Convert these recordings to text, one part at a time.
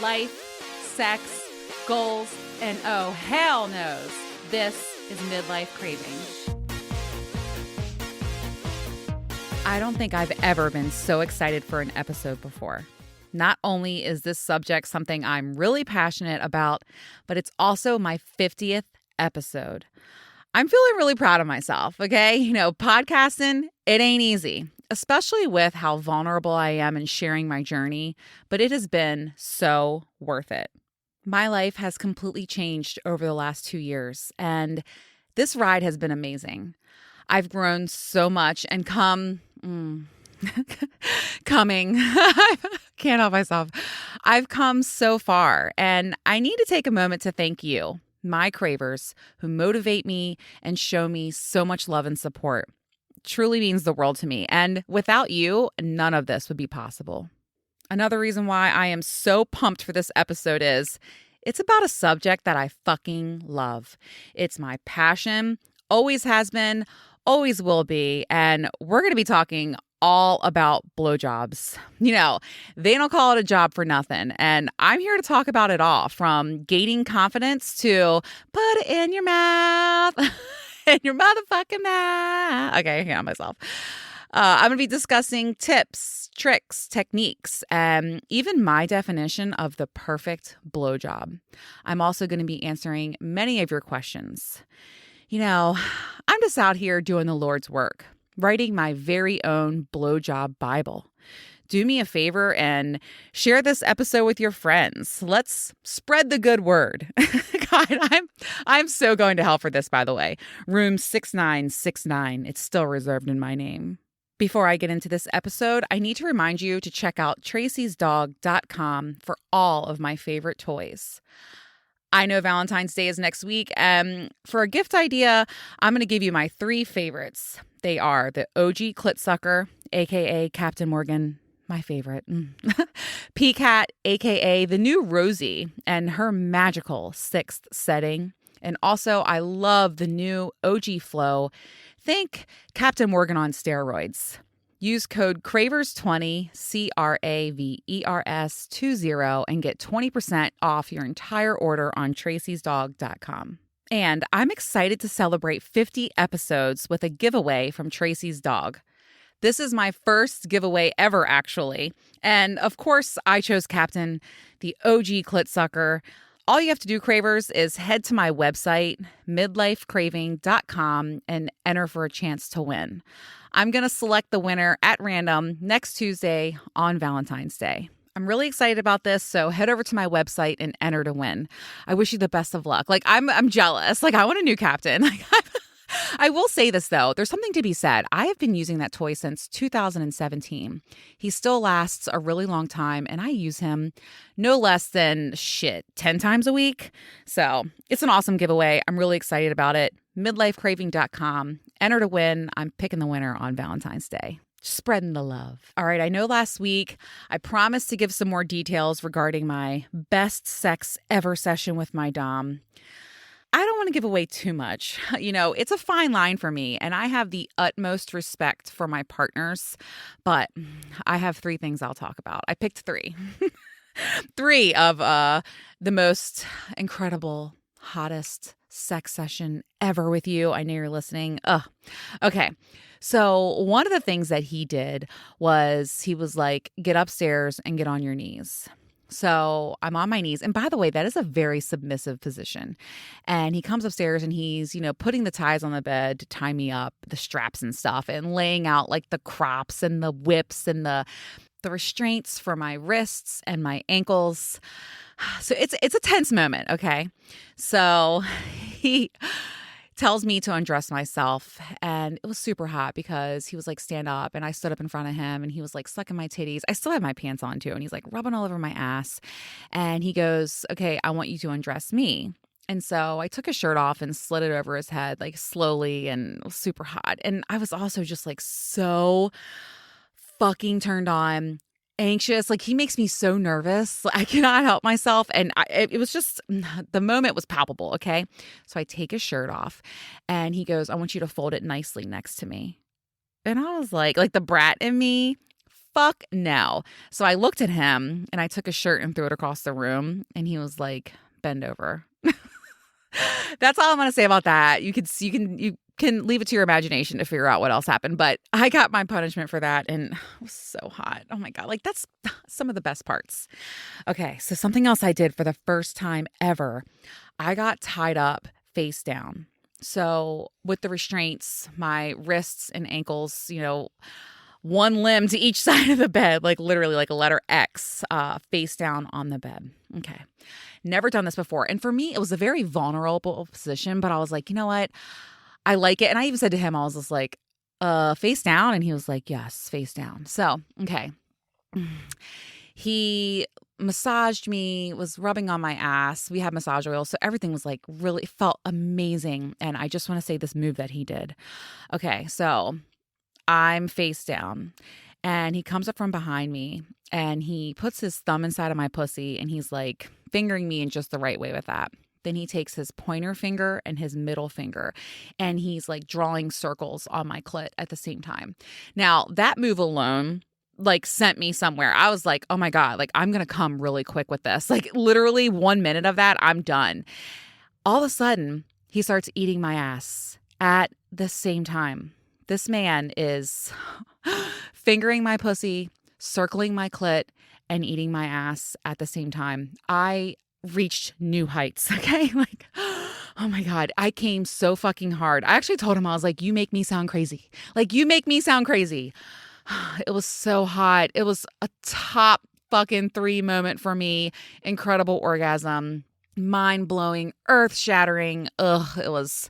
life, sex, goals, and oh, hell knows, this is Midlife Craving. I don't think I've ever been so excited for an episode before. Not only is this subject something I'm really passionate about, but it's also my 50th episode. I'm feeling really proud of myself, okay? Podcasting, it ain't easy, especially with how vulnerable I am in sharing my journey, but it has been so worth it. My life has completely changed over the last 2 years, and this ride has been amazing. I've grown so much and can't help myself. I've come so far, and I need to take a moment to thank you, my cravers, who motivate me and show me so much love and support. It truly means the world to me, and without you, none of this would be possible. Another reason why I am so pumped for this episode is it's about a subject that I fucking love. It's my passion, always has been, always will be, and we're going to be talking all about blowjobs. They don't call it a job for nothing, and I'm here to talk about it all, from gaining confidence to put it in your mouth, in your motherfucking mouth. Okay, I can't help myself. I'm going to be discussing tips, tricks, techniques, and even my definition of the perfect blowjob. I'm also going to be answering many of your questions. I'm just out here doing the Lord's work, writing my very own blowjob Bible. Do me a favor and share this episode with your friends. Let's spread the good word. God, I'm so going to hell for this, by the way. Room 6969. It's still reserved in my name. Before I get into this episode, I need to remind you to check out tracysdog.com for all of my favorite toys. I know Valentine's Day is next week, and for a gift idea, I'm going to give you my 3 favorites. They are the OG Clit Sucker, aka Captain Morgan, my favorite, P-Cat, aka the new Rosie, and her magical 6th setting. And also, I love the new OG Flow. Think Captain Morgan on steroids. Use code CRAVERS20, CRAVERS20, and get 20% off your entire order on tracysdog.com. And I'm excited to celebrate 50 episodes with a giveaway from Tracy's Dog. This is my first giveaway ever, actually. And of course, I chose Captain, the OG Clit Sucker. All you have to do, Cravers, is head to my website, midlifecraving.com, and enter for a chance to win. I'm going to select the winner at random next Tuesday on Valentine's Day. I'm really excited about this, so head over to my website and enter to win. I wish you the best of luck. I'm jealous. I want a new Captain. I will say this, though. There's something to be said. I have been using that toy since 2017. He still lasts a really long time, and I use him no less than 10 times a week. So it's an awesome giveaway. I'm really excited about it. Midlifecraving.com. Enter to win. I'm picking the winner on Valentine's Day. Spreading the love. All right, I know last week I promised to give some more details regarding my best sex ever session with my dom. I don't want to give away too much. It's a fine line for me, and I have the utmost respect for my partners, but I have 3 things I'll talk about. I picked 3. 3 of the most incredible, hottest sex session ever with you. I know you're listening. Okay. So one of the things that he did was he was like, get upstairs and get on your knees. So I'm on my knees. And by the way, that is a very submissive position. And he comes upstairs and he's, putting the ties on the bed to tie me up, the straps and stuff, and laying out the crops and the whips and the restraints for my wrists and my ankles. So it's a tense moment, okay? So he tells me to undress myself, and it was super hot because he was like, stand up, and I stood up in front of him, and he was like sucking my titties. I still had my pants on too, and he's like rubbing all over my ass, and he goes, okay, I want you to undress me. And so I took his shirt off and slid it over his head slowly, and it was super hot. And I was also just so fucking turned on, anxious. He makes me so nervous. I cannot help myself. And it was just, the moment was palpable. Okay. So I take his shirt off and he goes, I want you to fold it nicely next to me. And I was like the brat in me fuck no. So I looked at him and I took a shirt and threw it across the room and he was like, bend over. That's all I'm going to say about that. You can leave it to your imagination to figure out what else happened. But I got my punishment for that and it was so hot. Oh my God. Like that's some of the best parts. Okay. So something else I did for the first time ever, I got tied up face down. So with the restraints, my wrists and ankles, one limb to each side of the bed, like literally like a letter X, face down on the bed. Okay. Never done this before. And for me, it was a very vulnerable position, but I was like, you know what? I like it. And I even said to him, I was just like, face down. And he was like, yes, face down. So, okay. He massaged me, was rubbing on my ass. We had massage oil. So everything was like really felt amazing. And I just want to say this move that he did. Okay. So I'm face down and he comes up from behind me and he puts his thumb inside of my pussy and he's like fingering me in just the right way with that. Then he takes his pointer finger and his middle finger and he's like drawing circles on my clit at the same time. Now that move alone like sent me somewhere. I was like, oh my God, like I'm going to come really quick with this. Like literally 1 minute of that, I'm done. All of a sudden he starts eating my ass at the same time. This man is fingering my pussy, circling my clit, and eating my ass at the same time. I reached new heights, okay? Like, oh my God, I came so fucking hard. I actually told him, I was like, you make me sound crazy. Like, you make me sound crazy. It was so hot. It was a top fucking 3 moment for me. Incredible orgasm. Mind-blowing, earth-shattering. Ugh, it was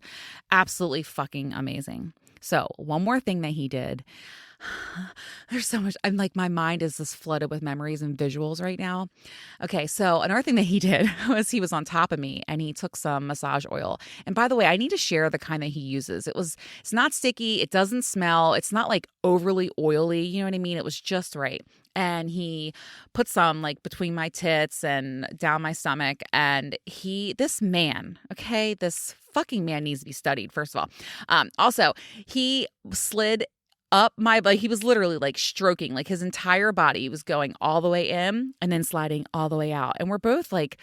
absolutely fucking amazing. So one more thing that he did. There's so much. I'm like, my mind is just flooded with memories and visuals right now. Okay. So another thing that he did was he was on top of me and he took some massage oil. And by the way, I need to share the kind that he uses. It's not sticky. It doesn't smell. It's not like overly oily. You know what I mean? It was just right. And he put some like between my tits and down my stomach. And this man, okay, this fucking man needs to be studied, first of all. Also, he slid up my butt. He was literally like stroking, like his entire body was going all the way in and then sliding all the way out. And we're both like,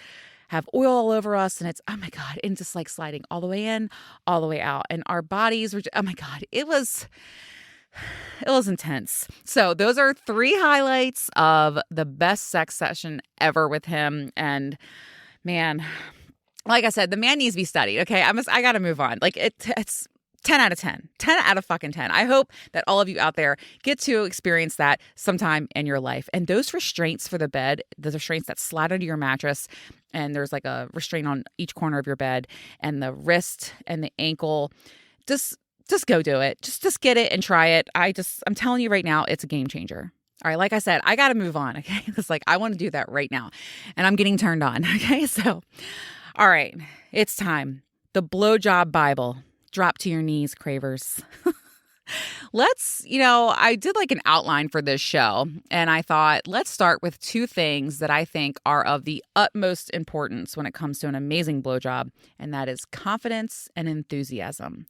have oil all over us and it's, oh my God, and just like sliding all the way in, all the way out. And our bodies were, oh my God, it was intense. So those are 3 highlights of the best sex session ever with him. And man, like I said, the man needs to be studied. Okay. I got to move on. Like it's 10 out of 10. 10 out of fucking 10. I hope that all of you out there get to experience that sometime in your life. And those restraints for the bed, the restraints that slide under your mattress, and there's like a restraint on each corner of your bed, and the wrist and the ankle, just go do it. Just get it and try it. I'm telling you right now, it's a game changer. All right. Like I said, I got to move on. Okay. It's like, I want to do that right now and I'm getting turned on. Okay. So, all right, it's time. The Blowjob Bible. Drop to your knees, cravers. I did like an outline for this show and I thought, let's start with 2 things that I think are of the utmost importance when it comes to an amazing blowjob. And that is confidence and enthusiasm.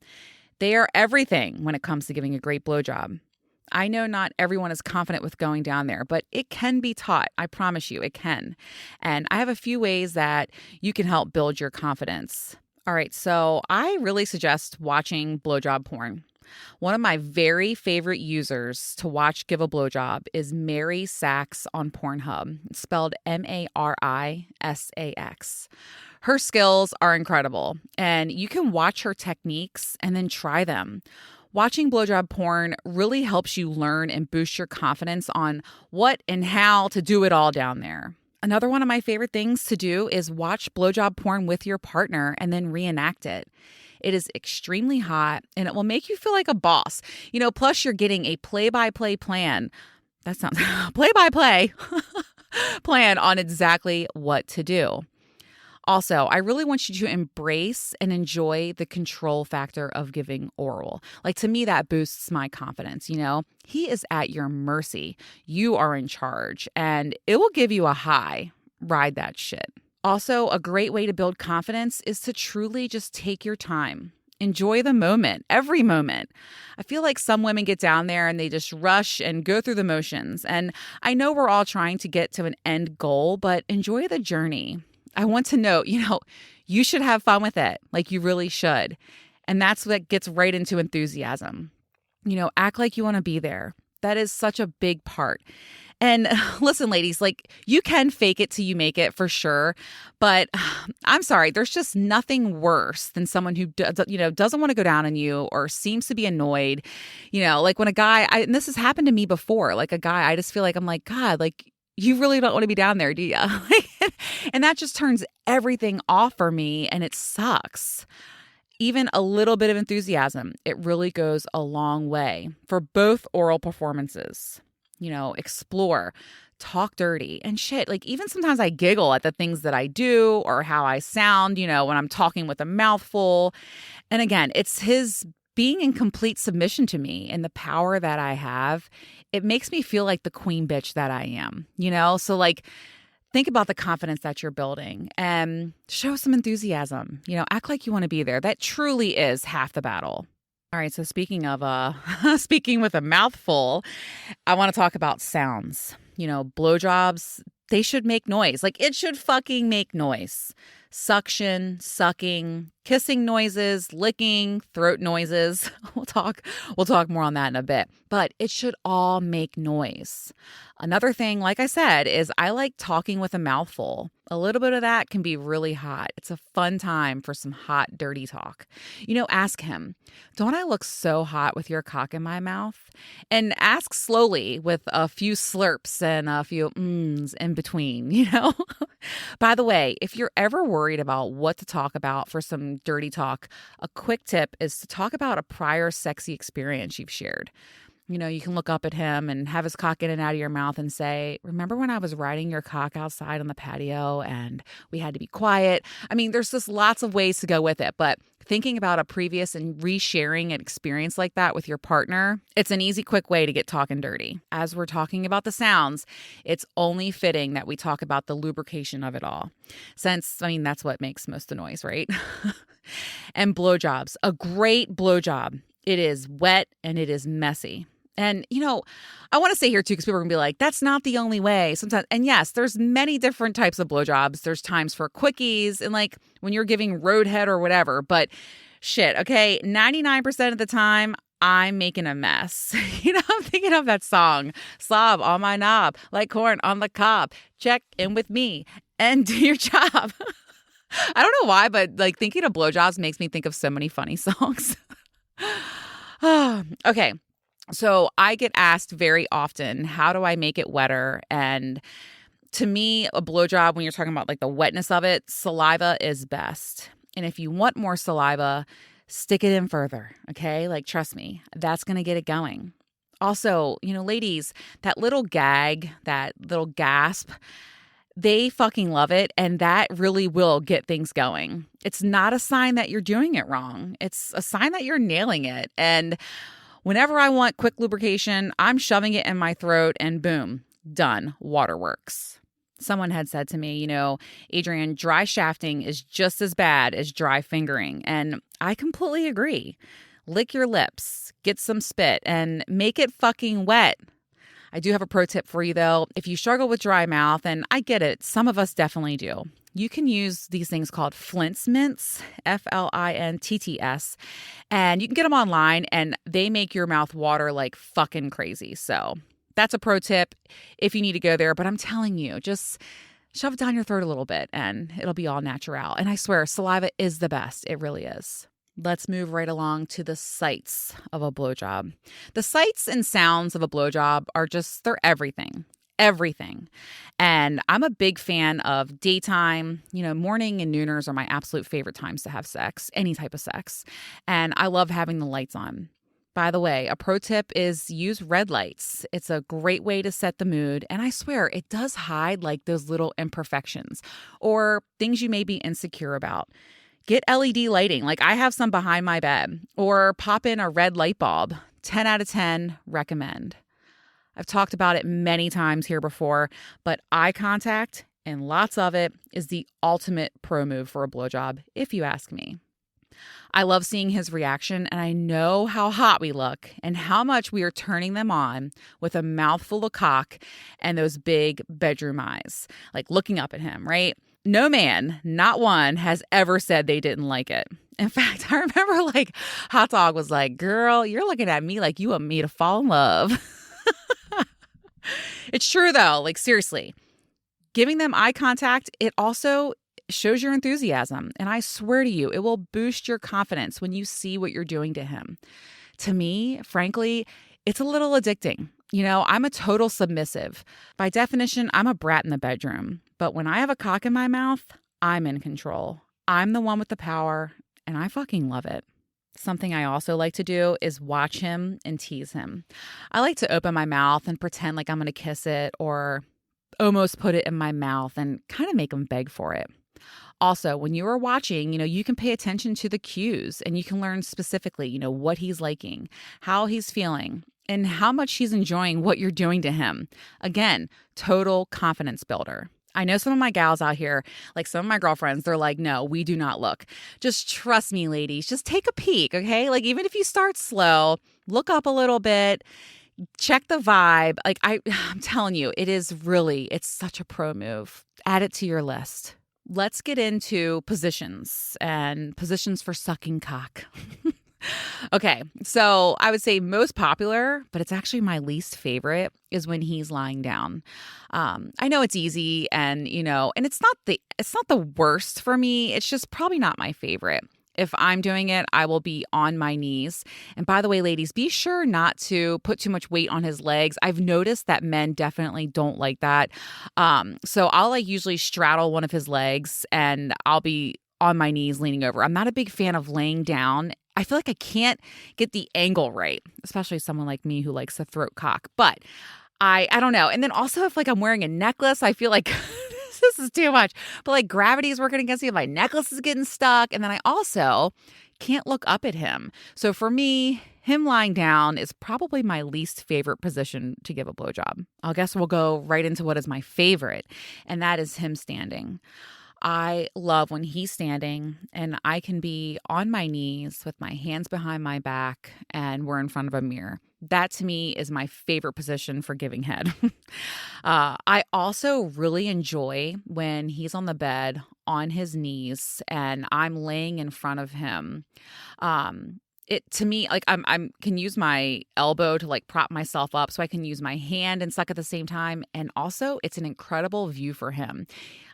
They are everything when it comes to giving a great blowjob. I know not everyone is confident with going down there, but it can be taught. I promise you it can. And I have a few ways that you can help build your confidence. All right, so I really suggest watching blowjob porn. One of my very favorite users to watch give a blowjob is Mary Sachs on Pornhub. It's spelled Marisax. Her skills are incredible, and you can watch her techniques and then try them. Watching blowjob porn really helps you learn and boost your confidence on what and how to do it all down there. Another one of my favorite things to do is watch blowjob porn with your partner and then reenact it. It is extremely hot and it will make you feel like a boss. Plus you're getting a play-by-play plan. That sounds play-by-play plan on exactly what to do. Also, I really want you to embrace and enjoy the control factor of giving oral. Like, to me, that boosts my confidence. He is at your mercy. You are in charge and it will give you a high. Ride that shit. Also, a great way to build confidence is to truly just take your time. Enjoy the moment, every moment. I feel like some women get down there and they just rush and go through the motions. And I know we're all trying to get to an end goal, but enjoy the journey. I want to note, you should have fun with it, like you really should. And that's what gets right into enthusiasm. Act like you want to be there. That is such a big part. And listen, ladies, like you can fake it till you make it for sure. But I'm sorry, there's just nothing worse than someone who doesn't want to go down on you or seems to be annoyed. Like when a guy, and this has happened to me before, like a guy, I just feel like I'm like, God, like you really don't want to be down there, do you? And that just turns everything off for me and it sucks. Even a little bit of enthusiasm, it really goes a long way for both oral performances. Explore, talk dirty and shit. Like even sometimes I giggle at the things that I do or how I sound, when I'm talking with a mouthful. And again, it's his being in complete submission to me and the power that I have. It makes me feel like the queen bitch that I am, So like, think about the confidence that you're building and show some enthusiasm. Act like you want to be there. That truly is half the battle. All right, so speaking of speaking with a mouthful, I want to talk about sounds. Blowjobs, they should make noise. Like it should fucking make noise. Suction, sucking, kissing noises, licking, throat noises. We'll talk more on that in a bit. But it should all make noise. Another thing, like I said, is I like talking with a mouthful. A little bit of that can be really hot. It's a fun time for some hot, dirty talk. Ask him, don't I look so hot with your cock in my mouth? And ask slowly with a few slurps and a few mms in between, By the way, if you're ever worried about what to talk about for some dirty talk, a quick tip is to talk about a prior sexy experience you've shared. You can look up at him and have his cock in and out of your mouth and say, remember when I was riding your cock outside on the patio and we had to be quiet? I mean, there's just lots of ways to go with it, but thinking about a previous and resharing an experience like that with your partner, it's an easy, quick way to get talking dirty. As we're talking about the sounds, it's only fitting that we talk about the lubrication of it all. Since, that's what makes most of the noise, right? And blowjobs, a great blowjob. It is wet and it is messy. And, I want to say here too, because people are going to be like, that's not the only way sometimes. And yes, there's many different types of blowjobs. There's times for quickies and like when you're giving roadhead or whatever. But shit, okay, 99% of the time, I'm making a mess. I'm thinking of that song, slob on my knob, like corn on the cob. Check in with me and do your job. I don't know why, but like thinking of blowjobs makes me think of so many funny songs. Okay. So I get asked very often, how do I make it wetter? And to me, a blowjob, when you're talking about like the wetness of it, saliva is best. And if you want more saliva, stick it in further. Okay. Like, trust me, that's going to get it going. Also, ladies, that little gag, that little gasp, they fucking love it. And that really will get things going. It's not a sign that you're doing it wrong. It's a sign that you're nailing it. And whenever I want quick lubrication, I'm shoving it in my throat and boom, done. Waterworks. Someone had said to me, Adrienne, dry shafting is just as bad as dry fingering. And I completely agree. Lick your lips, get some spit, and make it fucking wet. I do have a pro tip for you though. If you struggle with dry mouth, and I get it, some of us definitely do. You can use these things called Flint's mints, Flintts, and you can get them online and they make your mouth water like fucking crazy. So that's a pro tip if you need to go there. But I'm telling you, just shove it down your throat a little bit and it'll be all natural. And I swear, saliva is the best. It really is. Let's move right along to the sights of a blowjob. The sights and sounds of a blowjob are they're everything. Everything. And I'm a big fan of daytime, morning and nooners are my absolute favorite times to have sex, any type of sex. And I love having the lights on. By the way, a pro tip is use red lights. It's a great way to set the mood. And I swear it does hide like those little imperfections or things you may be insecure about. Get LED lighting. Like I have some behind my bed, or pop in a red light bulb. 10 out of 10 recommend. I've talked about it many times here before, but eye contact, and lots of it, is the ultimate pro move for a blowjob, if you ask me. I love seeing his reaction, and I know how hot we look and how much we are turning them on with a mouthful of cock and those big bedroom eyes, like looking up at him, right? No man, not one, has ever said they didn't like it. In fact, I remember like Hot Dog was like, girl, you're looking at me like you want me to fall in love. It's true though, like seriously. Giving them eye contact, it also shows your enthusiasm. And I swear to you, it will boost your confidence when you see what you're doing to him. To me, frankly, it's a little addicting. You know, I'm a total submissive. By definition, I'm a brat in the bedroom. But when I have a cock in my mouth, I'm in control. I'm the one with the power, and I fucking love it. Something I also like to do is watch him and tease him. I like to open my mouth and pretend like I'm going to kiss it or almost put it in my mouth and kind of make him beg for it. Also, when you are watching, you can pay attention to the cues and you can learn specifically, what he's liking, how he's feeling, and how much he's enjoying what you're doing to him. Again, total confidence builder. I know some of my gals out here, like some of my girlfriends, they're like, no, we do not look. Just trust me, ladies. Just take a peek, okay? Like even if you start slow, look up a little bit, check the vibe. Like I'm telling you, it's such a pro move. Add it to your list. Let's get into positions and positions for sucking cock. Okay, so I would say most popular, but it's actually my least favorite, is when he's lying down. I know it's easy, and and it's not the worst for me. It's just probably not my favorite. If I'm doing it, I will be on my knees. And by the way, ladies, be sure not to put too much weight on his legs. I've noticed that men definitely don't like that. So I'll usually straddle one of his legs and I'll be on my knees leaning over. I'm not a big fan of laying down. I feel like I can't get the angle right, especially someone like me who likes a throat cock. But I don't know. And then also if I'm wearing a necklace, I feel like this is too much. But gravity is working against me. My necklace is getting stuck. And then I also can't look up at him. So for me, him lying down is probably my least favorite position to give a blowjob. I guess we'll go right into what is my favorite. And that is him standing. I love when he's standing and I can be on my knees with my hands behind my back and we're in front of a mirror. That to me is my favorite position for giving head. I also really enjoy when he's on the bed on his knees and I'm laying in front of him. It to me, I'm can use my elbow to prop myself up so I can use my hand and suck at the same time. And also it's an incredible view for him.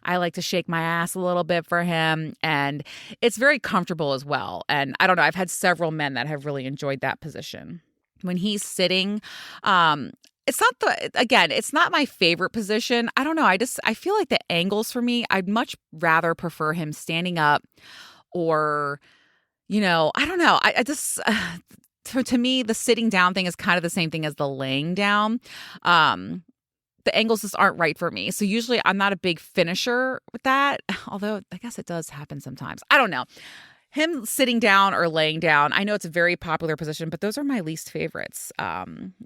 I like to shake my ass a little bit for him and it's very comfortable as well. And I don't know, I've had several men that have really enjoyed that position. When he's sitting, it's not my favorite position. I don't know. I feel like the angles for me, I'd much rather prefer him standing up or, I don't know. I just, to me, the sitting down thing is kind of the same thing as the laying down. The angles just aren't right for me. So usually I'm not a big finisher with that, although I guess it does happen sometimes. I don't know. Him sitting down or laying down, I know it's a very popular position, but those are my least favorites.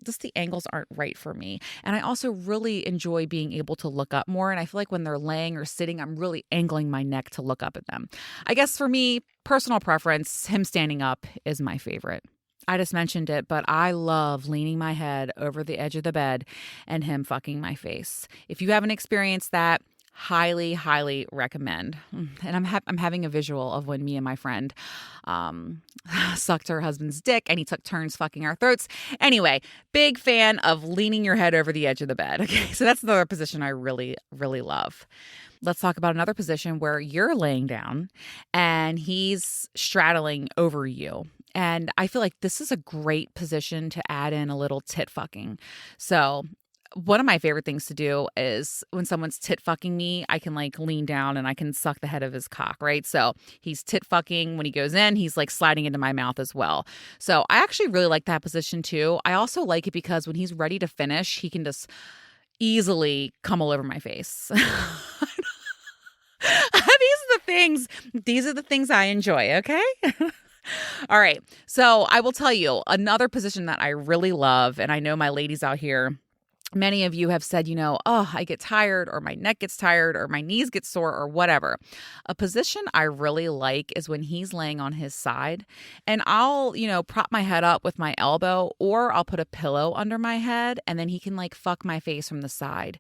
Just the angles aren't right for me. And I also really enjoy being able to look up more. And I feel like when they're laying or sitting, I'm really angling my neck to look up at them. I guess for me, personal preference, him standing up is my favorite. I just mentioned it, but I love leaning my head over the edge of the bed and him fucking my face. If you haven't experienced that, highly, highly recommend. And I'm having a visual of when me and my friend sucked her husband's dick and he took turns fucking our throats. Anyway, big fan of leaning your head over the edge of the bed. Okay, so that's another position I really, really love. Let's talk about another position where you're laying down and he's straddling over you. And I feel like this is a great position to add in a little tit fucking. So one of my favorite things to do is when someone's tit fucking me, I can lean down and I can suck the head of his cock, right? So he's tit fucking. When he goes in, he's sliding into my mouth as well. So I actually really like that position too. I also like it because when he's ready to finish, he can just easily come all over my face. These are the things I enjoy, okay? All right. So I will tell you another position that I really love, and I know my ladies out here Many of you have said, oh, I get tired, or my neck gets tired, or my knees get sore, or whatever. A position I really like is when he's laying on his side, and I'll, prop my head up with my elbow, or I'll put a pillow under my head, and then he can like fuck my face from the side.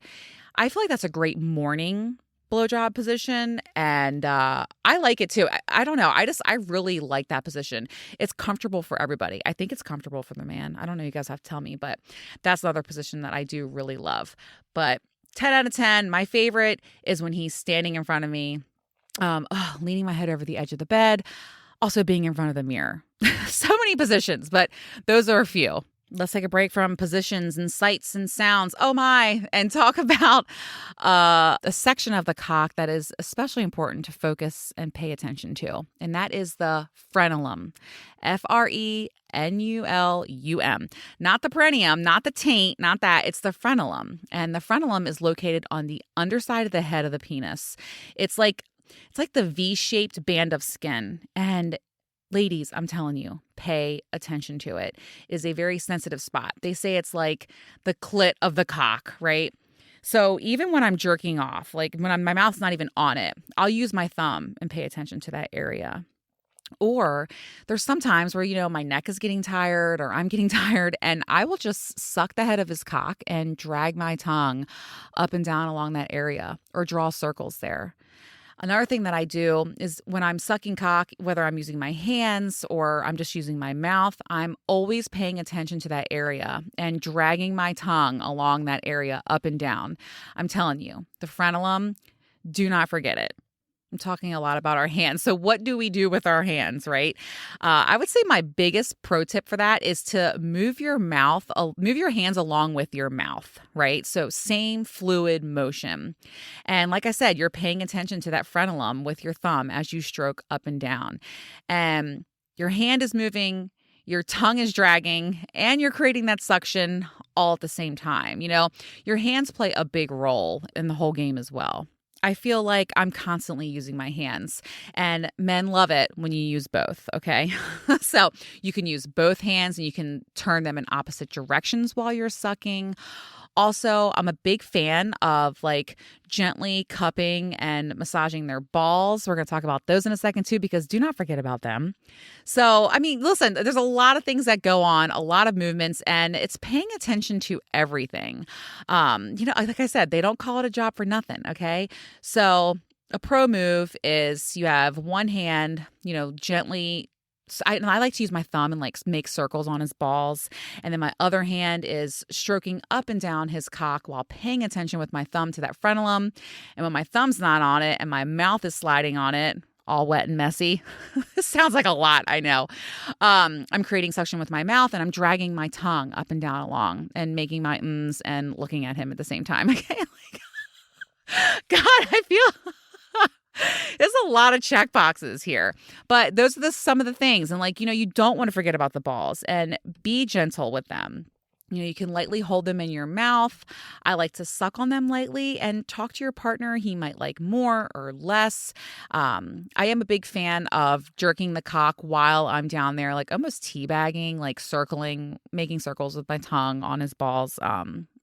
I feel like that's a great morning blowjob position, and I like it too. I don't know. I really like that position. It's comfortable for everybody. I think it's comfortable for the man. I don't know. You guys have to tell me, but that's another position that I do really love. But 10 out of 10, my favorite is when he's standing in front of me, leaning my head over the edge of the bed, also being in front of the mirror. So many positions, but those are a few. Let's take a break from positions and sights and sounds, oh my, and talk about a section of the cock that is especially important to focus and pay attention to, and that is the frenulum. Frenulum. Not the perineum, not the taint, not that. It's the frenulum. And the frenulum is located on the underside of the head of the penis. It's like the V-shaped band of skin. And ladies, I'm telling you, pay attention to it. It is a very sensitive spot. They say it's like the clit of the cock, right? So even when I'm jerking off, like when my mouth's not even on it, I'll use my thumb and pay attention to that area. Or there's some times where, my neck is getting tired or I'm getting tired, and I will just suck the head of his cock and drag my tongue up and down along that area or draw circles there. Another thing that I do is when I'm sucking cock, whether I'm using my hands or I'm just using my mouth, I'm always paying attention to that area and dragging my tongue along that area up and down. I'm telling you, the frenulum, do not forget it. I'm talking a lot about our hands. So what do we do with our hands, right? I would say my biggest pro tip for that is to move your hands along with your mouth, right? So same fluid motion. And like I said, you're paying attention to that frenulum with your thumb as you stroke up and down. And your hand is moving, your tongue is dragging, and you're creating that suction all at the same time. Your hands play a big role in the whole game as well. I feel like I'm constantly using my hands, and men love it when you use both, okay? So you can use both hands and you can turn them in opposite directions while you're sucking. Also, I'm a big fan of like gently cupping and massaging their balls. We're going to talk about those in a second too, because do not forget about them. So, listen, there's a lot of things that go on, a lot of movements, and it's paying attention to everything. Like I said, they don't call it a job for nothing, okay? So a pro move is you have one hand, gently. So I like to use my thumb and like make circles on his balls. And then my other hand is stroking up and down his cock while paying attention with my thumb to that frenulum. And when my thumb's not on it and my mouth is sliding on it, all wet and messy. This sounds like a lot, I know. I'm creating suction with my mouth and I'm dragging my tongue up and down along and making my ums and looking at him at the same time. Okay, God, I feel... There's a lot of check boxes here, but those are some of the things. And you don't want to forget about the balls and be gentle with them. You can lightly hold them in your mouth. I like to suck on them lightly and talk to your partner. He might like more or less. I am a big fan of jerking the cock while I'm down there, like almost teabagging, like circling, making circles with my tongue on his balls.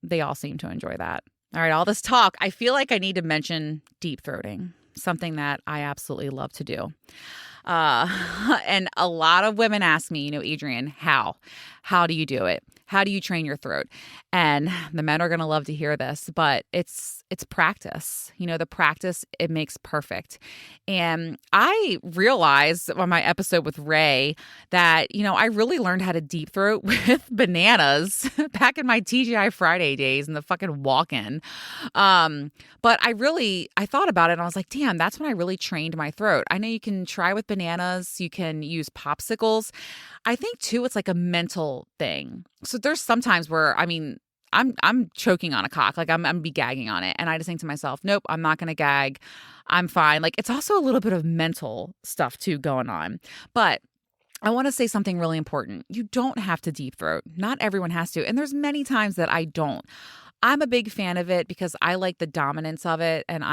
They all seem to enjoy that. All right, all this talk, I feel like I need to mention deep throating. Something that I absolutely love to do. And a lot of women ask me, Adrienne, how do you do it? How do you train your throat? And the men are going to love to hear this, but it's practice. The practice, it makes perfect. And I realized on my episode with Ray that, I really learned how to deep throat with bananas back in my TGI Friday days and the fucking walk-in. But I thought about it and I was like, damn, that's when I really trained my throat. I know you can try with bananas. You can use popsicles. I think too, it's like a mental thing. So there's some times where, I'm choking on a cock, like I'm be gagging on it. And I just think to myself, nope, I'm not going to gag. I'm fine. Like it's also a little bit of mental stuff too going on. But I want to say something really important. You don't have to deep throat. Not everyone has to. And there's many times that I don't. I'm a big fan of it because I like the dominance of it. And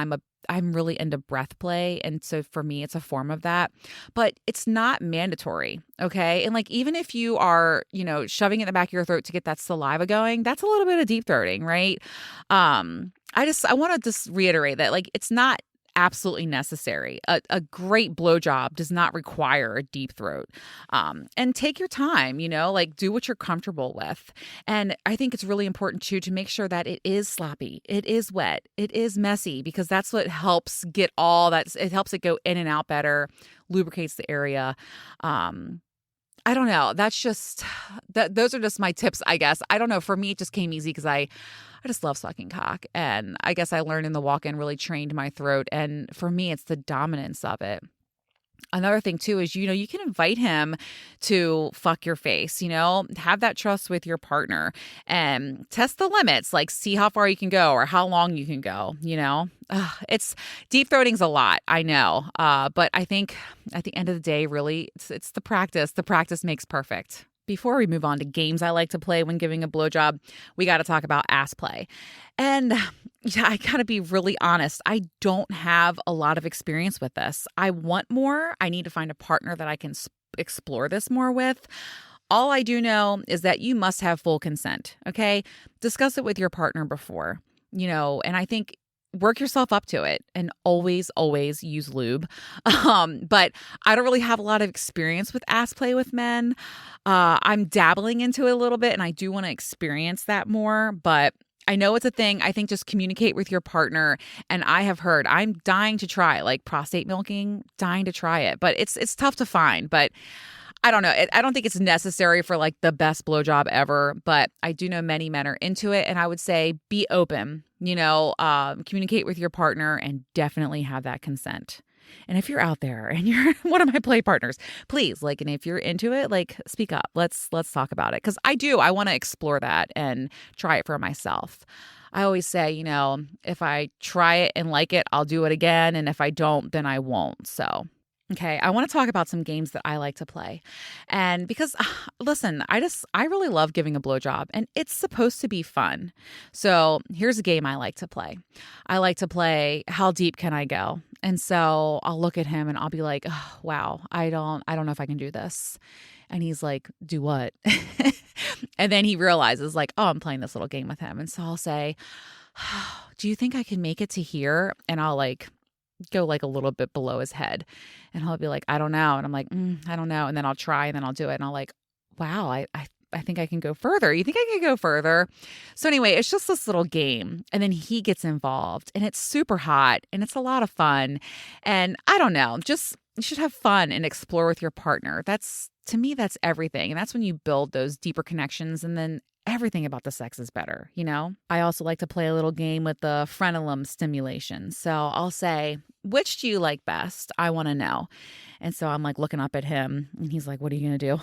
I'm really into breath play. And so for me, it's a form of that, but it's not mandatory. Okay. And like, even if you are, shoving it in the back of your throat to get that saliva going, that's a little bit of deep throating, right? I want to just reiterate that, like, it's not absolutely necessary. A great blowjob does not require a deep throat. And take your time, like, do what you're comfortable with. And I think it's really important too to make sure that it is sloppy, it is wet, it is messy, because that's what helps get all that. It helps it go in and out better, lubricates the area. I don't know. That's just those are just my tips, I guess. I don't know. For me, it just came easy because I just love sucking cock. And I guess I learned in the walk-in, really trained my throat. And for me, it's the dominance of it. Another thing too is, you can invite him to fuck your face, have that trust with your partner and test the limits, like see how far you can go or how long you can go, it's deep throating's a lot. I know. But I think at the end of the day, really, it's the practice. The practice makes perfect. Before we move on to games I like to play when giving a blowjob, we got to talk about ass play. And I got to be really honest. I don't have a lot of experience with this. I want more. I need to find a partner that I can explore this more with. All I do know is that you must have full consent. Okay. Discuss it with your partner before, and I think work yourself up to it, and always use lube. But I don't really have a lot of experience with ass play with men. I'm dabbling into it a little bit, and I do want to experience that more, but I know it's a thing. I think just communicate with your partner. And I have heard, I'm dying to try, like prostate milking, dying to try it, but it's tough to find. But I don't know. I don't think it's necessary for like the best blowjob ever, but I do know many men are into it. And I would say be open, communicate with your partner and definitely have that consent. And if you're out there and you're one of my play partners, please, like, and if you're into it, like, speak up. Let's talk about it. Cause I want to explore that and try it for myself. I always say, if I try it and like it, I'll do it again. And if I don't, then I won't. So, okay, I want to talk about some games that I like to play. And because, listen, I really love giving a blowjob and it's supposed to be fun. So here's a game I like to play. I like to play How Deep Can I Go? And so I'll look at him and I'll be like, oh, wow, I don't know if I can do this. And he's like, do what? And then he realizes like, oh, I'm playing this little game with him. And so I'll say, oh, do you think I can make it to here? And I'll like go like a little bit below his head. And he'll be like, I don't know. And I'm like, I don't know. And then I'll try and then I'll do it. And I'll like, wow, I think I can go further. You think I can go further? So anyway, it's just this little game. And then he gets involved and it's super hot and it's a lot of fun. And I don't know, just you should have fun and explore with your partner. To me, that's everything. And that's when you build those deeper connections and then everything about the sex is better, I also like to play a little game with the frenulum stimulation. So I'll say, which do you like best? I want to know. And so I'm like looking up at him and he's like, what are you going to do?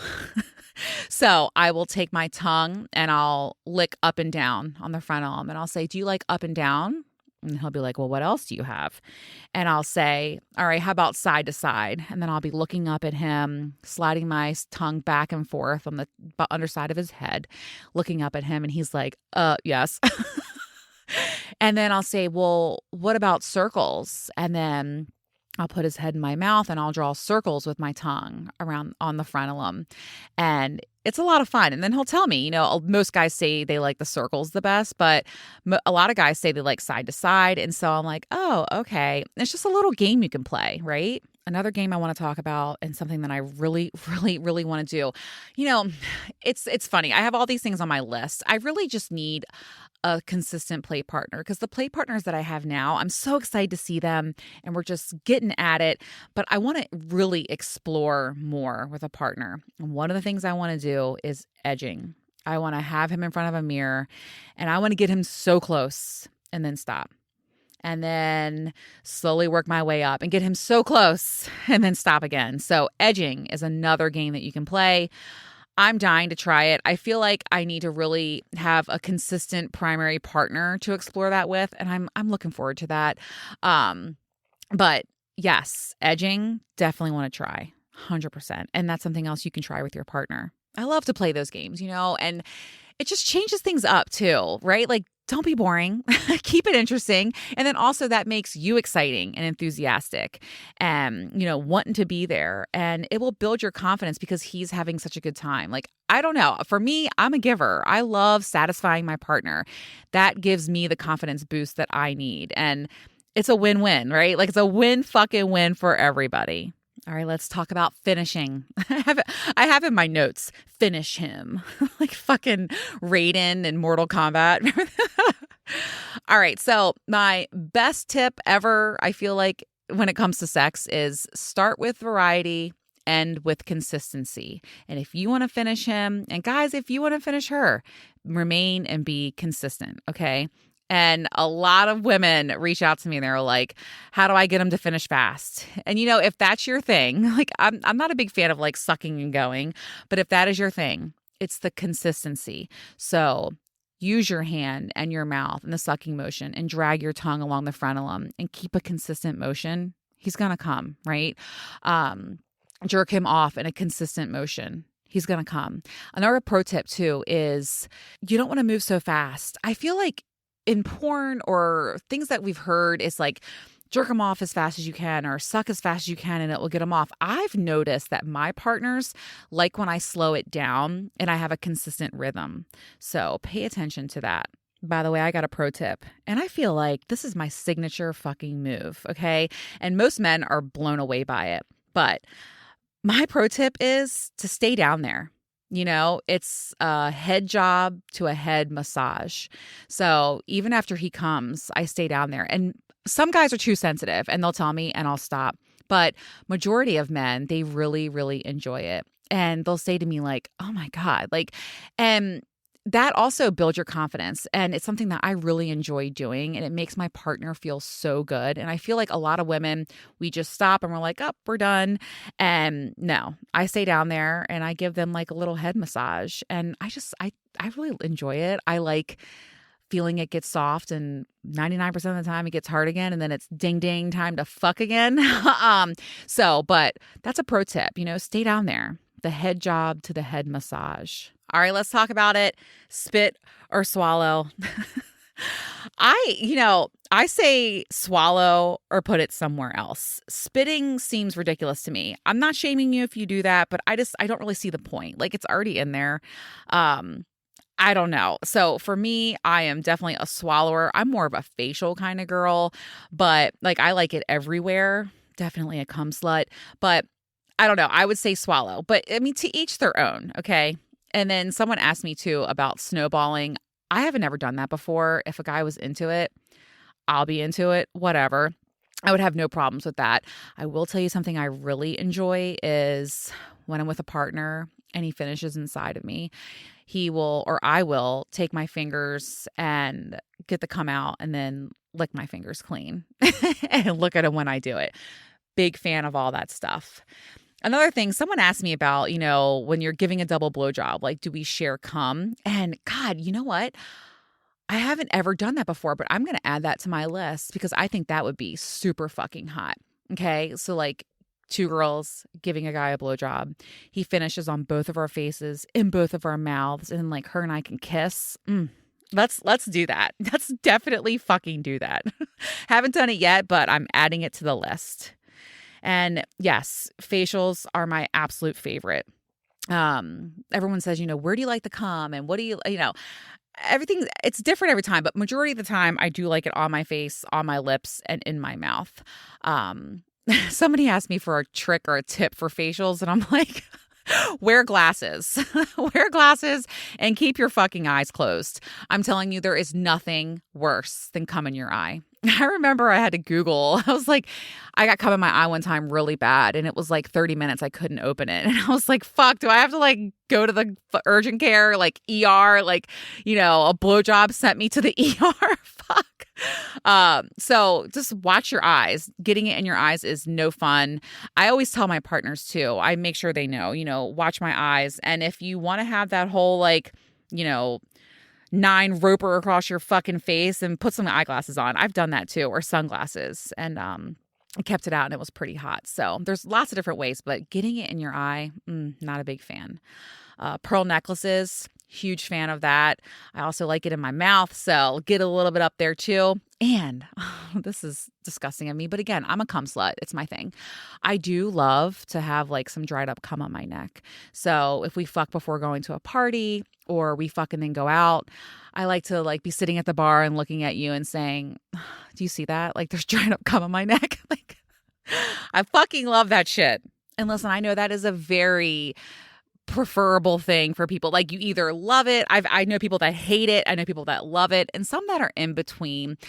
So I will take my tongue and I'll lick up and down on the frenulum and I'll say, do you like up and down? And he'll be like, well, what else do you have? And I'll say, all right, how about side to side? And then I'll be looking up at him, sliding my tongue back and forth on the underside of his head, looking up at him. And he's like, yes. And then I'll say, well, what about circles? And then I'll put his head in my mouth and I'll draw circles with my tongue around on the frenulum. And it's a lot of fun. And then he'll tell me, most guys say they like the circles the best, but a lot of guys say they like side to side. And so I'm like, oh, okay. It's just a little game you can play, right? Another game I want to talk about and something that I really, really, really want to do. It's funny. I have all these things on my list. I really just need a consistent play partner because the play partners that I have now, I'm so excited to see them and we're just getting at it. But I want to really explore more with a partner. And one of the things I want to do is edging. I want to have him in front of a mirror and I want to get him so close and then stop. And then slowly work my way up and get him so close and then stop again. So edging is another game that you can play. I'm dying to try it. I feel like I need to really have a consistent primary partner to explore that with. And I'm looking forward to that. But yes, edging, definitely want to try 100%. And that's something else you can try with your partner. I love to play those games, and it just changes things up too, right? Like don't be boring. Keep it interesting. And then also that makes you exciting and enthusiastic and, wanting to be there. And it will build your confidence because he's having such a good time. Like, I don't know. For me, I'm a giver. I love satisfying my partner. That gives me the confidence boost that I need. And it's a win-win, right? Like, it's a win for everybody. All right, let's talk about finishing. I have in my notes, finish him. Like fucking Raiden in Mortal Kombat. All right, so my best tip ever, I feel like, when it comes to sex is start with variety, end with consistency. And if you want to finish him, and guys, if you want to finish her, remain and be consistent, okay? And a lot of women reach out to me and they're like, how do I get them to finish fast? And if that's your thing, like I'm not a big fan of like sucking and going, but if that is your thing, it's the consistency. So use your hand and your mouth in the sucking motion and drag your tongue along the frenulum and keep a consistent motion. He's going to come, right? Jerk him off in a consistent motion. He's going to come. Another pro tip too is you don't want to move so fast. I feel like in porn or things that we've heard, it's like jerk them off as fast as you can or suck as fast as you can and it will get them off. I've noticed that my partners like when I slow it down and I have a consistent rhythm. So pay attention to that. By the way, I got a pro tip and I feel like this is my signature fucking move, okay? And most men are blown away by it. But my pro tip is to stay down there. It's a head job to a head massage. So even after he comes, I stay down there. And some guys are too sensitive and they'll tell me and I'll stop. But majority of men, they really, really enjoy it. And they'll say to me like, oh my God, and that also builds your confidence. And it's something that I really enjoy doing. And it makes my partner feel so good. And I feel like a lot of women, we just stop and we're like, oh, we're done. And no, I stay down there and I give them like a little head massage. And I really enjoy it. I like feeling it gets soft and 99% of the time it gets hard again. And then it's ding, ding, time to fuck again. But that's a pro tip, stay down there. The head job to the head massage. All right, let's talk about it. Spit or swallow. I say swallow or put it somewhere else. Spitting seems ridiculous to me. I'm not shaming you if you do that, but I don't really see the point. Like it's already in there. I don't know. So for me, I am definitely a swallower. I'm more of a facial kind of girl, but like I like it everywhere. Definitely a cum slut, but I don't know. I would say swallow, but I mean, to each their own. Okay. And then someone asked me too about snowballing. I haven't ever done that before. If a guy was into it, I'll be into it, whatever. I would have no problems with that. I will tell you something I really enjoy is when I'm with a partner and he finishes inside of me, I will take my fingers and get the cum out and then lick my fingers clean and look at him when I do it. Big fan of all that stuff. Another thing, someone asked me about, when you're giving a double blowjob, like, do we share cum? And God, you know what? I haven't ever done that before, but I'm going to add that to my list because I think that would be super fucking hot. Okay. So like 2 girls giving a guy a blowjob. He finishes on both of our faces, in both of our mouths, and like her and I can kiss. Let's do that. Let's definitely fucking do that. Haven't done it yet, but I'm adding it to the list. And yes, facials are my absolute favorite. Everyone says, where do you like to come? And what do you everything, it's different every time, but majority of the time I do like it on my face, on my lips, and in my mouth. Somebody asked me for a trick or a tip for facials, and I'm like, wear glasses. Wear glasses and keep your fucking eyes closed. I'm telling you, there is nothing worse than cum in your eye. I remember I had to Google. I was like, I got cum in my eye one time really bad, and it was like 30 minutes. I couldn't open it. And I was like, fuck, do I have to like go to the urgent care, like ER, like, a blowjob sent me to the ER? Fuck. So just watch your eyes. Getting it in your eyes is no fun. I always tell my partners too. I make sure they know, watch my eyes. And if you want to have that whole like, 9 roper across your fucking face and put some eyeglasses on. I've done that too, or sunglasses. And I kept it out and it was pretty hot. So there's lots of different ways, but getting it in your eye, not a big fan. Pearl necklaces, Huge fan of that. I also like it in my mouth, so get a little bit up there too. And this is disgusting of me, but again, I'm a cum slut. It's my thing. I do love to have like some dried up cum on my neck. So if we fuck before going to a party or we fuck and then go out, I like to like be sitting at the bar and looking at you and saying, do you see that? Like there's dried up cum on my neck. Like I fucking love that shit. And listen, I know that is a very preferable thing for people. Like you either love it. I know people that hate it. I know people that love it, and some that are in between.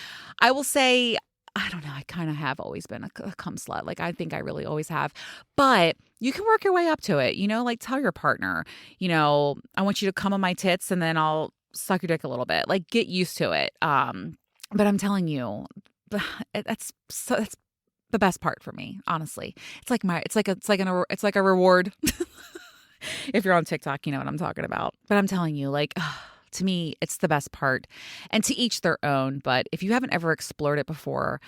I will say, I don't know. I kind of have always been a cum slut. Like I think I really always have, but you can work your way up to it. Like tell your partner, I want you to come on my tits and then I'll suck your dick a little bit. Like get used to it. But I'm telling you, that's the best part for me. Honestly, it's like a reward. If you're on TikTok, you know what I'm talking about. But I'm telling you, like, to me, it's the best part. And to each their own. But if you haven't ever explored it before,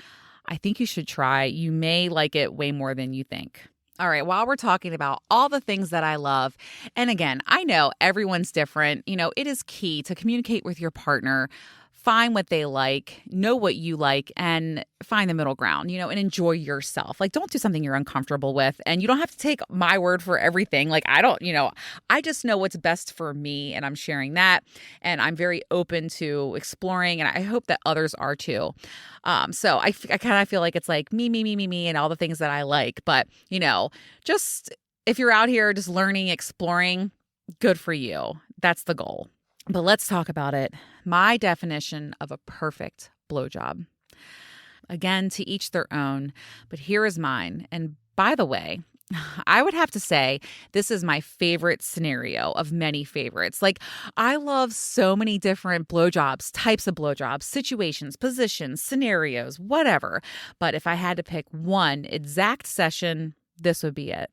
I think you should try. You may like it way more than you think. All right, while we're talking about all the things that I love, and again, I know everyone's different. It is key to communicate with your partner. Find what they like, know what you like, and find the middle ground, and enjoy yourself. Like, don't do something you're uncomfortable with. And you don't have to take my word for everything. Like, I just know what's best for me, and I'm sharing that. And I'm very open to exploring, and I hope that others are too. So I kind of feel like it's like me, and all the things that I like. But, just if you're out here just learning, exploring, good for you. That's the goal. But let's talk about it. My definition of a perfect blowjob. Again, to each their own, but here is mine. And by the way, I would have to say this is my favorite scenario of many favorites. Like, I love so many different blowjobs, types of blowjobs, situations, positions, scenarios, whatever. But if I had to pick one exact session, this would be it.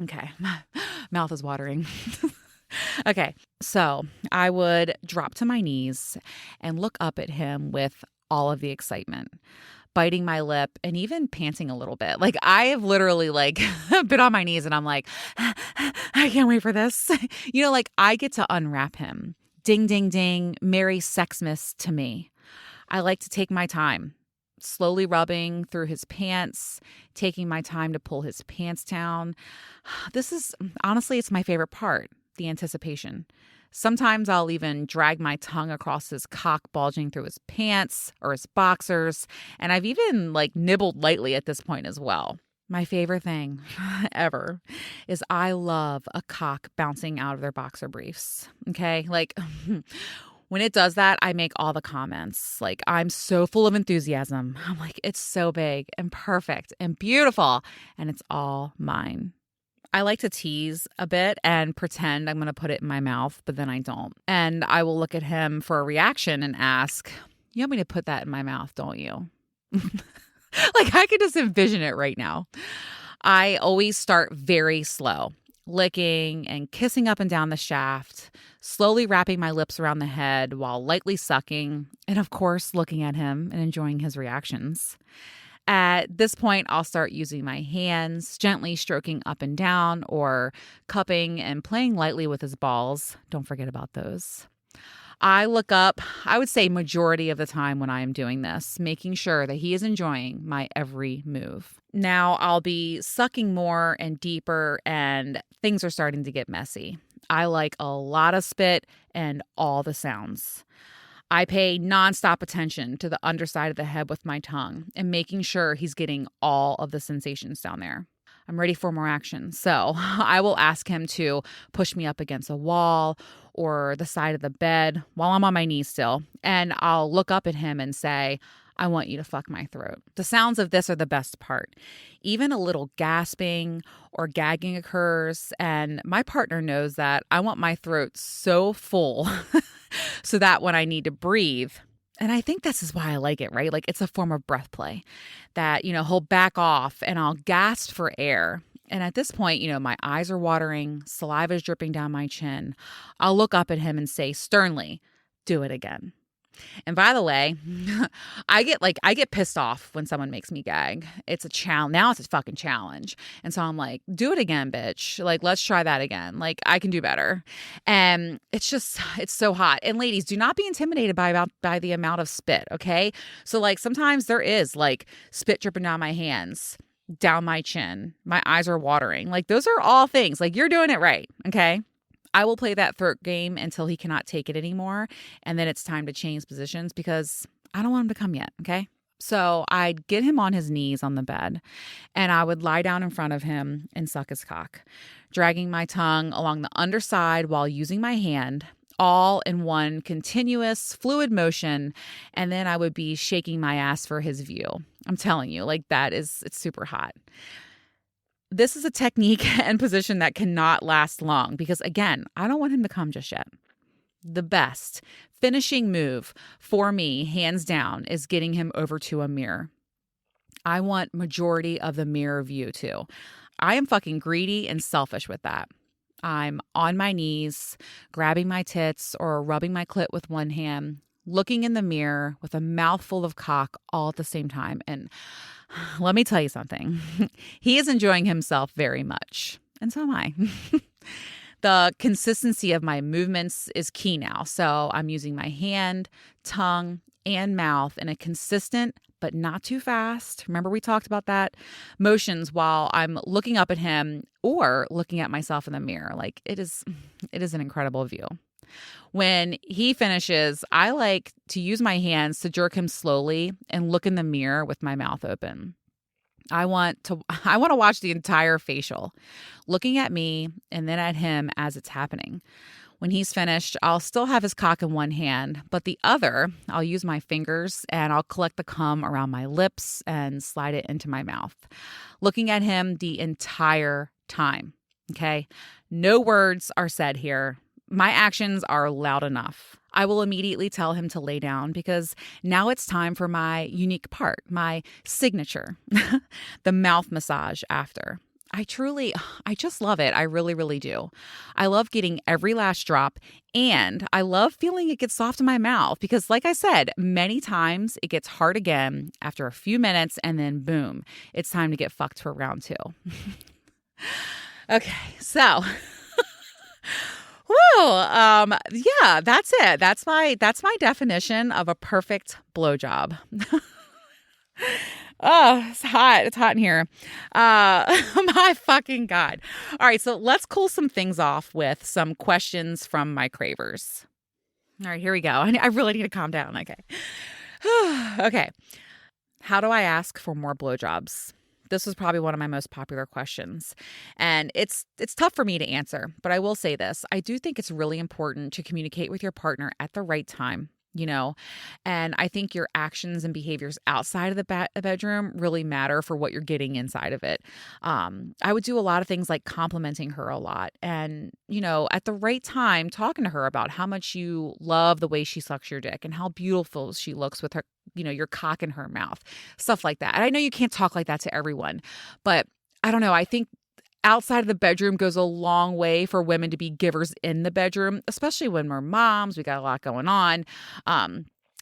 Okay, mouth is watering. Okay, so I would drop to my knees and look up at him with all of the excitement, biting my lip and even panting a little bit. Like I have literally been on my knees and I'm like, I can't wait for this. Like I get to unwrap him. Ding, ding, ding. Merry Sexmas to me. I like to take my time, slowly rubbing through his pants, taking my time to pull his pants down. This is, honestly, it's my favorite part. The anticipation. Sometimes I'll even drag my tongue across his cock bulging through his pants or his boxers. And I've even nibbled lightly at this point as well. My favorite thing ever is I love a cock bouncing out of their boxer briefs. Okay. When it does that, I make all the comments. I'm so full of enthusiasm. I'm like, it's so big and perfect and beautiful and it's all mine. I like to tease a bit and pretend I'm going to put it in my mouth, but then I don't. And I will look at him for a reaction and ask, you want me to put that in my mouth, don't you? I could just envision it right now. I always start very slow, licking and kissing up and down the shaft, slowly wrapping my lips around the head while lightly sucking, and of course, looking at him and enjoying his reactions. At this point, I'll start using my hands, gently stroking up and down or cupping and playing lightly with his balls. Don't forget about those. I look up, I would say majority of the time when I am doing this, making sure that he is enjoying my every move. Now I'll be sucking more and deeper and things are starting to get messy. I like a lot of spit and all the sounds. I pay nonstop attention to the underside of the head with my tongue and making sure he's getting all of the sensations down there. I'm ready for more action. So I will ask him to push me up against a wall or the side of the bed while I'm on my knees still. And I'll look up at him and say, I want you to fuck my throat. The sounds of this are the best part. Even a little gasping or gagging occurs, and my partner knows that I want my throat so full so that when I need to breathe, and I think this is why I like it, right? It's a form of breath play that, he'll back off and I'll gasp for air. And at this point, my eyes are watering, saliva is dripping down my chin. I'll look up at him and say sternly, do it again. And by the way, I get pissed off when someone makes me gag. It's a challenge. Now it's a fucking challenge. And so I'm like, do it again, bitch. Like, let's try that again. Like, I can do better. And it's so hot. And ladies, do not be intimidated by the amount of spit, okay? So like sometimes there is like spit dripping down my hands, down my chin. My eyes are watering. Like those are all things. Like you're doing it right, okay? I will play that throat game until he cannot take it anymore. And then it's time to change positions because I don't want him to come yet. Okay. So I'd get him on his knees on the bed and I would lie down in front of him and suck his cock, dragging my tongue along the underside while using my hand, all in one continuous fluid motion. And then I would be shaking my ass for his view. I'm telling you, like it's super hot. This is a technique and position that cannot last long because, again, I don't want him to come just yet. The best finishing move for me, hands down, is getting him over to a mirror. I want majority of the mirror view too. I am fucking greedy and selfish with that. I'm on my knees, grabbing my tits or rubbing my clit with one hand, looking in the mirror with a mouthful of cock all at the same time. And let me tell you something. He is enjoying himself very much. And so am I. The consistency of my movements is key now. So I'm using my hand, tongue, and mouth in a consistent, but not too fast. Remember we talked about that? Motions while I'm looking up at him or looking at myself in the mirror. Like it is an incredible view. When he finishes, I like to use my hands to jerk him slowly and look in the mirror with my mouth open. I want to watch the entire facial, looking at me and then at him as it's happening. When he's finished, I'll still have his cock in one hand, but the other, I'll use my fingers and I'll collect the cum around my lips and slide it into my mouth, looking at him the entire time. Okay? No words are said here. My actions are loud enough. I will immediately tell him to lay down because now it's time for my unique part, my signature, the mouth massage after. I just love it. I really, really do. I love getting every last drop and I love feeling it gets soft in my mouth because like I said, many times it gets hard again after a few minutes and then boom, it's time to get fucked for round two. Okay, so... Woo! Yeah, that's it. That's my definition of a perfect blowjob. Oh, it's hot. It's hot in here. My fucking God. All right, so let's cool some things off with some questions from my cravers. All right, here we go. I really need to calm down. Okay. Okay. How do I ask for more blowjobs? This was probably one of my most popular questions. And it's tough for me to answer, but I will say this. I do think it's really important to communicate with your partner at the right time, you know, and I think your actions and behaviors outside of the bedroom really matter for what you're getting inside of it. I would do a lot of things like complimenting her a lot and, you know, at the right time, talking to her about how much you love the way she sucks your dick and how beautiful she looks with her, you know, your cock in her mouth, stuff like that. And I know you can't talk like that to everyone, but I don't know. I think outside of the bedroom goes a long way for women to be givers in the bedroom, especially when we're moms. We got a lot going on.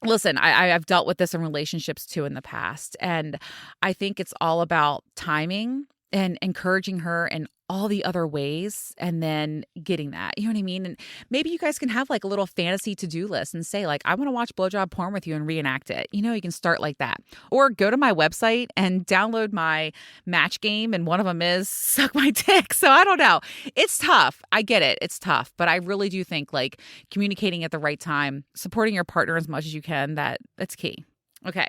Listen, I've dealt with this in relationships too in the past. And I think it's all about timing and encouraging her in all the other ways and then getting that, you know what I mean? And maybe you guys can have like a little fantasy to-do list and say like, I want to watch blowjob porn with you and reenact it. You know, you can start like that or go to my website and download my match game. And one of them is suck my dick. So I don't know. It's tough. I get it. It's tough, but I really do think like communicating at the right time, supporting your partner as much as you can, that's key. Okay.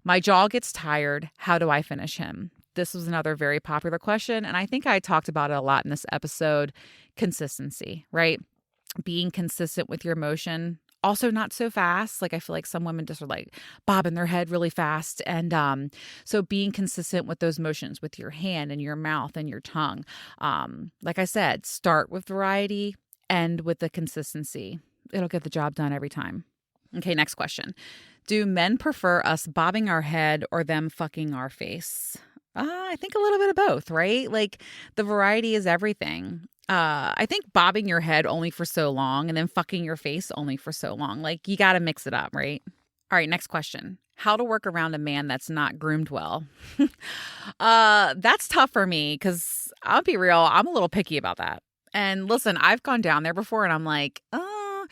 My jaw gets tired. How do I finish him? This was another very popular question, and I think I talked about it a lot in this episode. Consistency, right? Being consistent with your motion. Also not so fast. Like I feel like some women just are like bobbing their head really fast. And so being consistent with those motions with your hand and your mouth and your tongue. Like I said, start with variety, end with the consistency. It'll get the job done every time. Okay, next question. Do men prefer us bobbing our head or them fucking our face? I think a little bit of both, right? Like the variety is everything. I think bobbing your head only for so long and then fucking your face only for so long. Like, you got to mix it up, right? All right, next question. How to work around a man that's not groomed well. That's tough for me because I'll be real, I'm a little picky about that. And listen, I've gone down there before and I'm like, oh,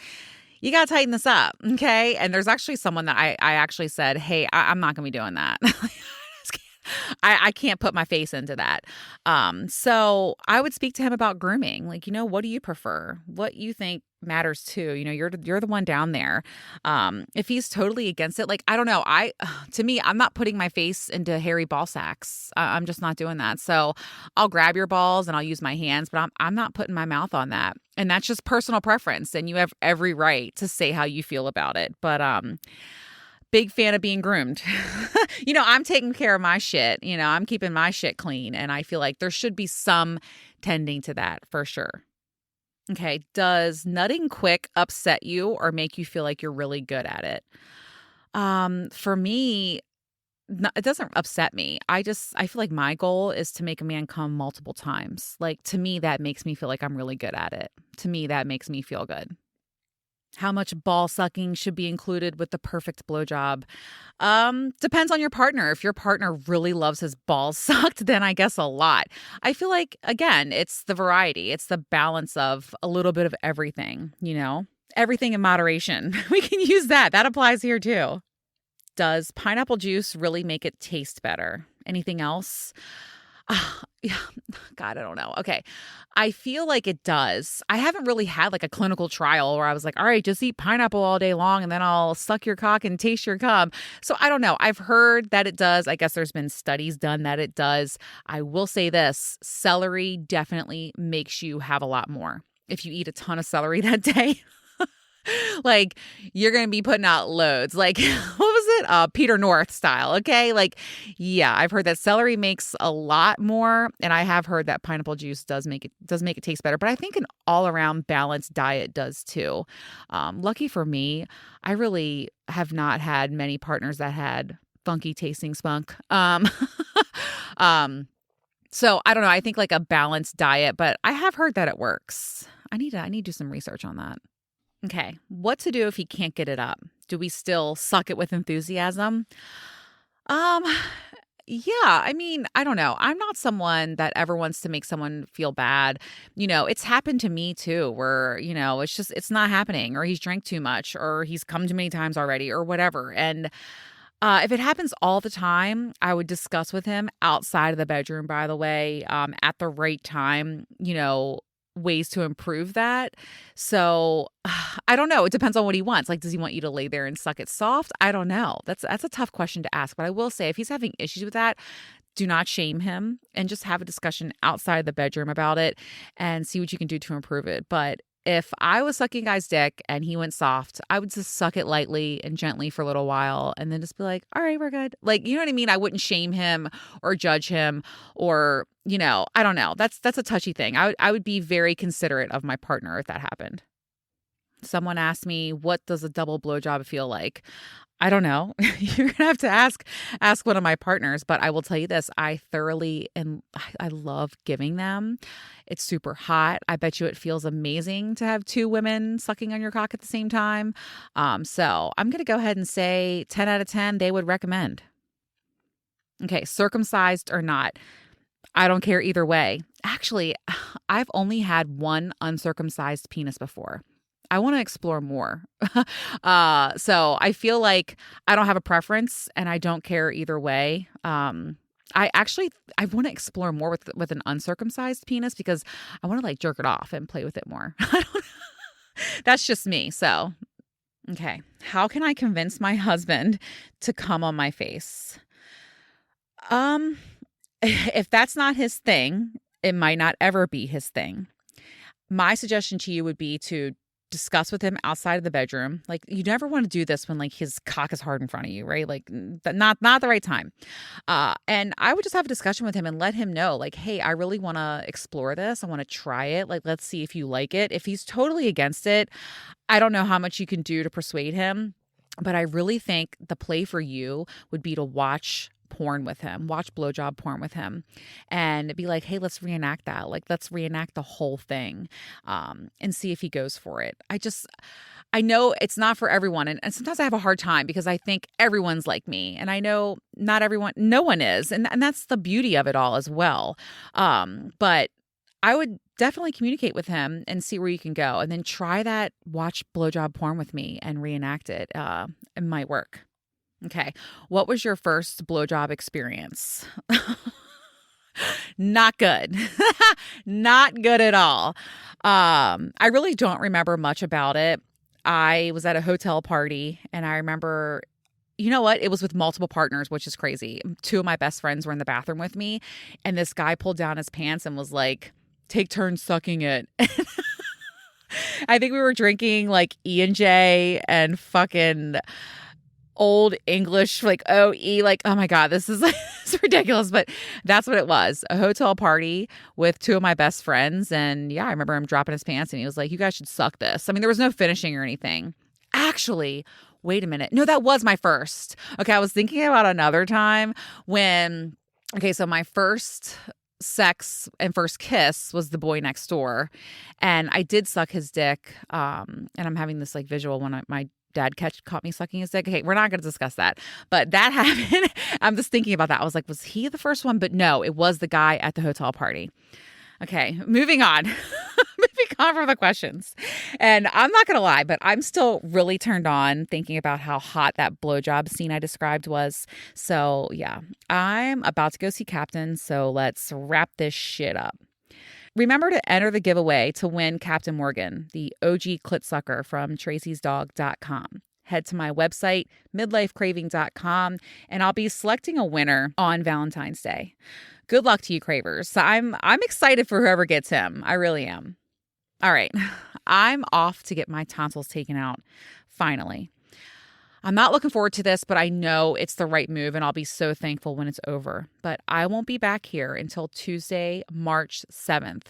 you got to tighten this up. Okay. And there's actually someone that I actually said, hey, I'm not going to be doing that. I can't put my face into that. So I would speak to him about grooming. Like, what do you prefer? What you think matters too? You're the one down there. If he's totally against it, like, I don't know. To me, I'm not putting my face into hairy ball sacks. I'm just not doing that. So I'll grab your balls and I'll use my hands, but I'm not putting my mouth on that. And that's just personal preference. And you have every right to say how you feel about it. But, big fan of being groomed. I'm taking care of my shit. I'm keeping my shit clean. And I feel like there should be some tending to that for sure. Okay. Does nutting quick upset you or make you feel like you're really good at it? For me, it doesn't upset me. I feel like my goal is to make a man come multiple times. Like, to me, that makes me feel like I'm really good at it. To me, that makes me feel good. How much ball sucking should be included with the perfect blowjob? Depends on your partner. If your partner really loves his balls sucked, then I guess a lot. I feel like, again, it's the variety. It's the balance of a little bit of everything, Everything in moderation. We can use that. That applies here too. Does pineapple juice really make it taste better? Anything else? Yeah, God, I don't know. Okay. I feel like it does. I haven't really had like a clinical trial where I was like, all right, just eat pineapple all day long and then I'll suck your cock and taste your cum. So I don't know. I've heard that it does. I guess there's been studies done that it does. I will say this, celery definitely makes you have a lot more. If you eat a ton of celery that day, like, you're going to be putting out loads. Like, what was it? Peter North style. Okay. Like, yeah, I've heard that celery makes a lot more. And I have heard that pineapple juice does make it taste better. But I think an all around balanced diet does too. Lucky for me, I really have not had many partners that had funky tasting spunk. So I don't know. I think like a balanced diet, but I have heard that it works. I need to do some research on that. Okay, what to do if he can't get it up? Do we still suck it with enthusiasm? Yeah, I mean, I don't know. I'm not someone that ever wants to make someone feel bad. It's happened to me too, where, it's not happening, or he's drank too much, or he's come too many times already, or whatever. And if it happens all the time, I would discuss with him outside of the bedroom, by the way, at the right time, ways to improve that. So I don't know. It depends on what he wants. Like, does he want you to lay there and suck it soft? I don't know. That's a tough question to ask. But I will say, if he's having issues with that, do not shame him and just have a discussion outside the bedroom about it and see what you can do to improve it. But if I was sucking a guy's dick and he went soft, I would just suck it lightly and gently for a little while and then just be like, all right, we're good. Like, you know what I mean? I wouldn't shame him or judge him or, I don't know. That's a touchy thing. I would be very considerate of my partner if that happened. Someone asked me, what does a double blowjob feel like? I don't know. You're going to have to ask one of my partners, but I will tell you this. I thoroughly and I love giving them. It's super hot. I bet you it feels amazing to have two women sucking on your cock at the same time. So I'm going to go ahead and say 10 out of 10, they would recommend. Okay. Circumcised or not. I don't care either way. Actually, I've only had one uncircumcised penis before. I want to explore more. So I feel like I don't have a preference and I don't care either way. I want to explore more with an uncircumcised penis because I want to like jerk it off and play with it more. That's just me. So, okay. How can I convince my husband to come on my face? If that's not his thing, it might not ever be his thing. My suggestion to you would be to discuss with him outside of the bedroom. Like, you never want to do this when like his cock is hard in front of you, right? Like, not the right time. And I would just have a discussion with him and let him know, like, hey, I really want to explore this. I want to try it. Like, let's see if you like it. If he's totally against it, I don't know how much you can do to persuade him, but I really think the play for you would be to watch porn with him, watch blowjob porn with him, and be like, hey, let's reenact that. Like, let's reenact the whole thing, and see if he goes for it. I know it's not for everyone. And sometimes I have a hard time because I think everyone's like me. And I know no one is. And that's the beauty of it all as well. But I would definitely communicate with him and see where you can go. And then try that, watch blowjob porn with me and reenact it. It might work. Okay. What was your first blowjob experience? Not good. Not good at all. I really don't remember much about it. I was at a hotel party and I remember, you know what? It was with multiple partners, which is crazy. Two of my best friends were in the bathroom with me and this guy pulled down his pants and was like, take turns sucking it. I think we were drinking like E&J and fucking old English, like OE, like, oh my God, this is it's ridiculous. But that's what it was. A hotel party with two of my best friends. And yeah, I remember him dropping his pants and he was like, you guys should suck this. I mean, there was no finishing or anything. Actually, wait a minute. No, that was my first. Okay, I was thinking about another time when, so my first sex and first kiss was the boy next door. And I did suck his dick. And I'm having this like visual when my dad caught me sucking his dick. Okay, we're not going to discuss that. But that happened. I'm just thinking about that. I was like, was he the first one? But no, it was the guy at the hotel party. Okay, moving on. Moving on from the questions. And I'm not going to lie, but I'm still really turned on thinking about how hot that blowjob scene I described was. So yeah, I'm about to go see Captain. So let's wrap this shit up. Remember to enter the giveaway to win Captain Morgan, the OG clit sucker from tracysdog.com. Head to my website, midlifecraving.com, and I'll be selecting a winner on Valentine's Day. Good luck to you, cravers. I'm excited for whoever gets him. I really am. All right, I'm off to get my tonsils taken out, finally. I'm not looking forward to this, but I know it's the right move and I'll be so thankful when it's over. But I won't be back here until Tuesday, March 7th,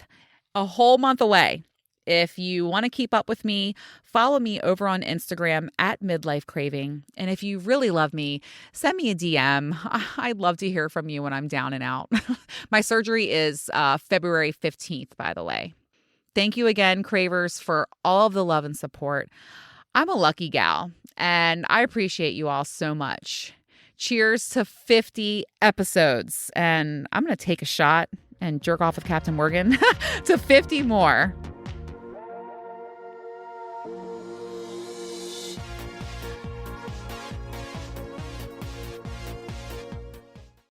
a whole month away. If you want to keep up with me, follow me over on Instagram at Midlife Craving. And if you really love me, send me a DM. I'd love to hear from you when I'm down and out. My surgery is February 15th, by the way. Thank you again, cravers, for all of the love and support. I'm a lucky gal, and I appreciate you all so much. Cheers to 50 episodes, and I'm going to take a shot and jerk off with Captain Morgan to 50 more.